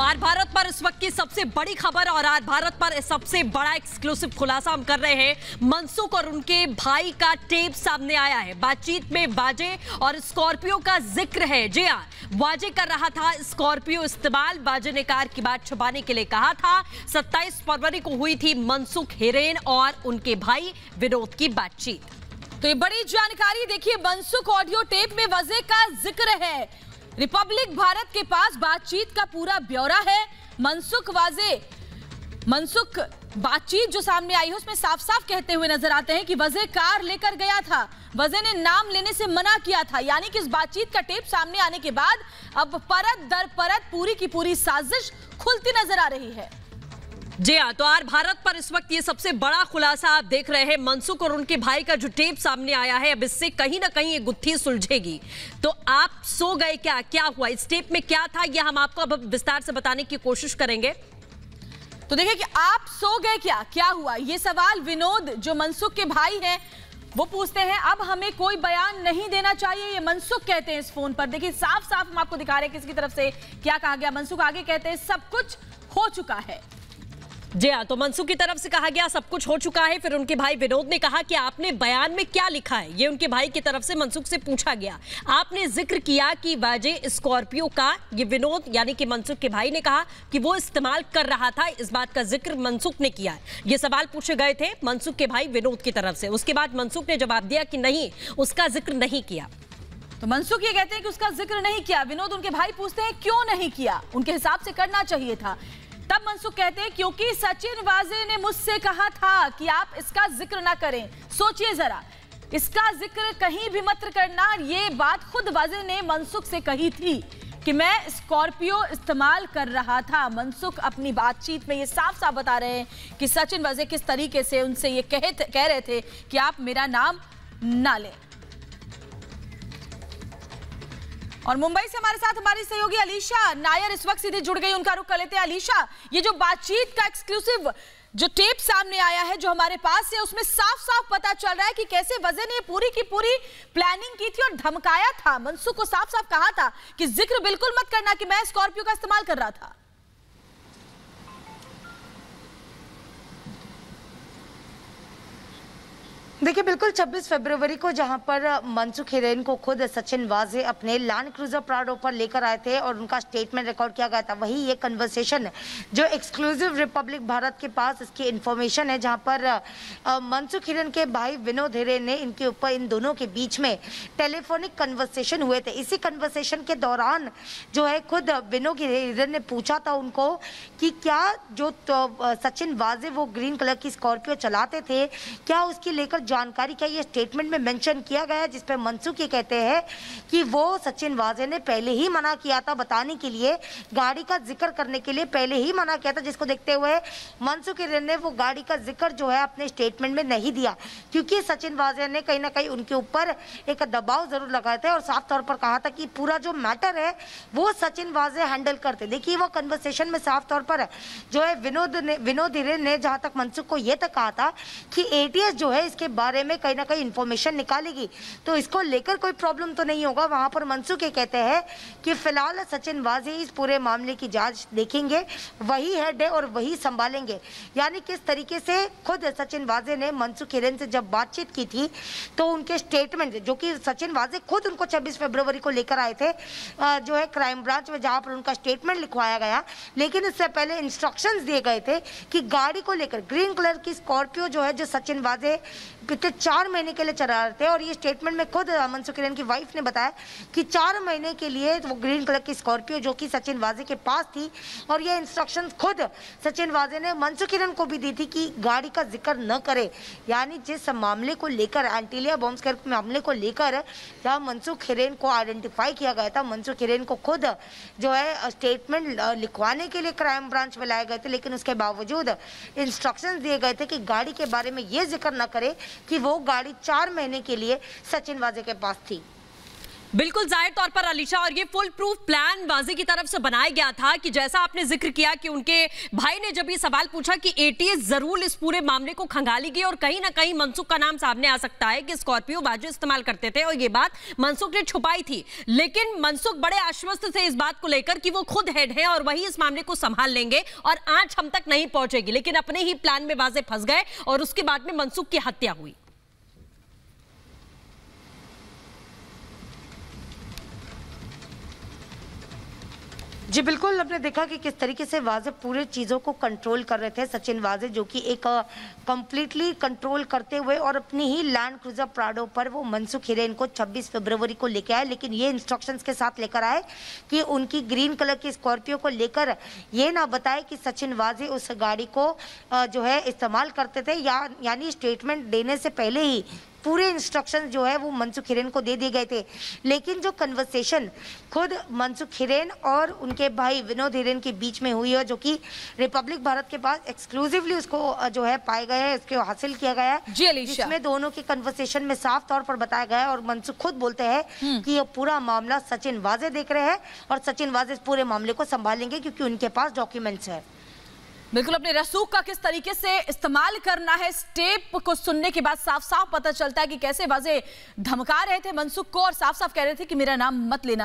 आज भारत पर इस वक्त की सबसे बड़ी खबर और आज भारत पर सबसे बड़ा एक्सक्लूसिव खुलासा हम कर रहे हैं। मनसुख और उनके भाई का टेप सामने आया है। बातचीत में वाजे और स्कॉर्पियो का जिक्र है। जी हां, वाजे कर रहा था स्कॉर्पियो इस्तेमाल। वाजे ने कार की बात छुपाने के लिए कहा था। 27 फरवरी को हुई थी मनसुख हिरेन और उनके भाई विनोद की बातचीत। तो ये बड़ी जानकारी देखिए, मनसुख ऑडियो टेप में वजह का जिक्र है। रिपब्लिक भारत के पास बातचीत का पूरा ब्यौरा है। मनसुख बातचीत जो सामने आई है उसमें साफ साफ कहते हुए नजर आते हैं कि वजह कार लेकर गया था, वजह ने नाम लेने से मना किया था। यानी कि इस बातचीत का टेप सामने आने के बाद अब परत दर परत पूरी की पूरी साजिश खुलती नजर आ रही है। जी हाँ, तो आज भारत पर इस वक्त ये सबसे बड़ा खुलासा आप देख रहे हैं। मनसुख और उनके भाई का जो टेप सामने आया है, अब इससे कहीं ना कहीं ये गुत्थी सुलझेगी। तो आप सो गए क्या, क्या हुआ, इस टेप में क्या था, यह हम आपको अब विस्तार से बताने की कोशिश करेंगे। तो देखिए कि आप सो गए क्या, क्या हुआ, ये सवाल विनोद जो मनसुख के भाई हैं वो पूछते हैं। अब हमें कोई बयान नहीं देना चाहिए, ये मनसुख कहते हैं इस फोन पर। देखिए साफ साफ हम आपको दिखा रहे हैं किसकी तरफ से क्या कहा गया। मनसुख आगे कहते हैं सब कुछ हो चुका है। जी हाँ, तो मनसुख की तरफ से कहा गया सब कुछ हो चुका है। फिर उनके भाई विनोद ने कहा कि आपने बयान में क्या लिखा है, ये उनके भाई की तरफ से मनसुख से पूछा गया। आपने जिक्र किया कि वाजे स्कॉर्पियो का, ये विनोद यानी कि मनसुख के भाई ने कहा कि वो इस्तेमाल कर रहा था, इस बात का जिक्र मनसुख ने किया। ये सवाल पूछे गए थे मनसुख के भाई विनोद की तरफ से। उसके बाद मनसुख ने जवाब दिया कि नहीं, उसका जिक्र नहीं किया। तो मनसुख ये कहते हैं कि उसका जिक्र नहीं किया। विनोद उनके भाई पूछते हैं क्यों नहीं किया, उनके हिसाब से करना चाहिए था। तब मनसुख कहते हैं क्योंकि सचिन वाजे ने मुझसे कहा था कि आप इसका जिक्र ना करें। सोचिए जरा, इसका जिक्र कहीं भी मत करना। ये बात खुद वाजे ने मनसुख से कही थी कि मैं स्कॉर्पियो इस्तेमाल कर रहा था। मनसुख अपनी बातचीत में ये साफ साफ बता रहे हैं कि सचिन वाजे किस तरीके से उनसे ये कह रहे थे कि आप मेरा नाम ना लें। और मुंबई से हमारे साथ हमारी सहयोगी अलीशा नायर इस वक्त सीधे जुड़ गई, उनका रुख कर लेते हैं। अलीशा, ये जो बातचीत का एक्सक्लूसिव जो टेप सामने आया है जो हमारे पास है, उसमें साफ साफ पता चल रहा है कि कैसे वजह ने पूरी की पूरी प्लानिंग की थी और धमकाया था। मनसुख को साफ साफ कहा था कि जिक्र बिल्कुल मत करना कि मैं स्कॉर्पियो का इस्तेमाल कर रहा था। देखिए बिल्कुल 26 फरवरी को जहां पर मनसुख हिरेन को खुद सचिन वाजे अपने लैंड क्रूजर प्राडो पर लेकर आए थे और उनका स्टेटमेंट रिकॉर्ड किया गया था, वही ये कन्वर्सेशन जो एक्सक्लूसिव रिपब्लिक भारत के पास इसकी इन्फॉर्मेशन है, जहां पर मनसुख हिरेन के भाई विनोद हिरेन ने इनके ऊपर इन दोनों के बीच में टेलीफोनिक कन्वर्सेशन हुए थे। इसी कन्वर्सेशन के दौरान जो है खुद विनोद हिरेन ने पूछा था उनको कि क्या जो सचिन वाजे वो ग्रीन कलर की स्कॉर्पियो चलाते थे, क्या उसकी लेकर जानकारी क्या ये स्टेटमेंट में मेंशन किया गया है, जिसपे मनसुख ये कहते हैं कि वो सचिन वाजे ने पहले ही मना किया था बताने के लिए, गाड़ी का जिक्र करने के लिए पहले ही मना किया था, जिसको देखते हुए मनसुख ने वो गाड़ी का जिक्र जो है अपने स्टेटमेंट में नहीं दिया, क्योंकि सचिन वाजे ने कहीं ना कहीं उनके ऊपर एक दबाव जरूर लगाए थे और साफ तौर पर कहा था कि पूरा जो मैटर है वो सचिन वाजे हैंडल करते। देखिए वो कन्वर्सेशन में साफ तौर पर जो है विनोद हिरेन ने जहां तक मनसुख को यह तक कहा था कि एटीएस जो है इसके बारे में कहीं ना कहीं इंफॉर्मेशन निकालेगी तो इसको लेकर कोई प्रॉब्लम तो नहीं होगा। वहां पर मनसुख ये कहते हैं कि फिलहाल सचिन वाजे इस पूरे मामले की जांच देखेंगे, वही हेड है और वही संभालेंगे। यानी किस तरीके से खुद सचिन वाजे ने मनसुख हिरेन से जब बातचीत की थी तो उनके स्टेटमेंट जो कि सचिन वाजे खुद उनको 26 फरवरी को लेकर आए थे जो है क्राइम ब्रांच में, जहां पर उनका स्टेटमेंट लिखवाया गया, लेकिन इससे पहले इंस्ट्रक्शंस दिए गए थे कि गाड़ी को लेकर ग्रीन कलर की स्कॉर्पियो जो है जो सचिन वाजे पिछले 4 महीने के लिए चला रहे थे। और ये स्टेटमेंट में खुद मनसुख हिरेन की वाइफ ने बताया कि 4 महीने के लिए वो ग्रीन कलर की स्कॉर्पियो जो कि सचिन वाजे के पास थी, और ये इंस्ट्रक्शंस खुद सचिन वाजे ने मनसुख हिरेन को भी दी थी कि गाड़ी का जिक्र न करे। यानी जिस मामले को लेकर एंटीलिया बॉम्ब के मामले को लेकर जहाँ मनसुख हिरेन को आइडेंटिफाई किया गया था, मनसुख हिरेन को खुद जो है स्टेटमेंट लिखवाने के लिए क्राइम ब्रांच में लाए गए थे, लेकिन उसके बावजूद इंस्ट्रक्शंस दिए गए थे कि गाड़ी के बारे में ये जिक्र न करे कि वो गाड़ी 4 महीने के लिए सचिन वाजे के पास थी। बिल्कुल जाहिर तौर पर अलीशा, और ये फुल प्रूफ प्लान वाजे की तरफ से बनाया गया था कि जैसा आपने जिक्र किया कि उनके भाई ने जब ये सवाल पूछा कि एटीएस जरूर इस पूरे मामले को खंगालेगी और कहीं ना कहीं मनसुख का नाम सामने आ सकता है कि स्कॉर्पियो बाजू इस्तेमाल करते थे, और ये बात मनसुख ने छुपाई थी। लेकिन मनसुख बड़े आश्वस्त थे इस बात को लेकर कि वो खुद हेड है और वही इस मामले को संभाल लेंगे और आंच हम तक नहीं पहुंचेगी, लेकिन अपने ही प्लान में वाजे फंस गए और उसके बाद में मनसुख की हत्या हुई। जी बिल्कुल, आपने देखा कि किस तरीके से वाजे पूरे चीज़ों को कंट्रोल कर रहे थे। सचिन वाजे जो कि एक कंप्लीटली कंट्रोल करते हुए और अपनी ही लैंड क्रूजर प्राडो पर वो मनसुख हिरेन को 26 फरवरी को लेकर आए, लेकिन ये इंस्ट्रक्शंस के साथ लेकर आए कि उनकी ग्रीन कलर की स्कॉर्पियो को लेकर ये ना बताए कि सचिन वाजे उस गाड़ी को जो है इस्तेमाल करते थे, यानी स्टेटमेंट देने से पहले ही पूरे इंस्ट्रक्शन जो है वो मनसुख हिरेन को दे दिए गए थे। लेकिन जो कन्वर्सेशन खुद मनसुख हिरेन और उनके भाई विनोद हिरेन के बीच में हुई है, जो कि रिपब्लिक भारत के पास एक्सक्लूसिवली उसको जो है पाए गए हैं, उसको हासिल किया गया है, जिसमें दोनों की कन्वर्सेशन में साफ तौर पर बताया गया है और मनसुख खुद बोलते हैं कि ये पूरा मामला सचिन वाजे देख रहे हैं और सचिन वाजे इस पूरे मामले को संभालेंगे क्योंकि उनके पास डॉक्यूमेंट्स है। बिल्कुल, अपने रसूख का किस तरीके से इस्तेमाल करना है, स्टेप को सुनने के बाद साफ साफ पता चलता है कि कैसे वाजे धमका रहे थे मनसुख को और साफ साफ कह रहे थे कि मेरा नाम मत लेना।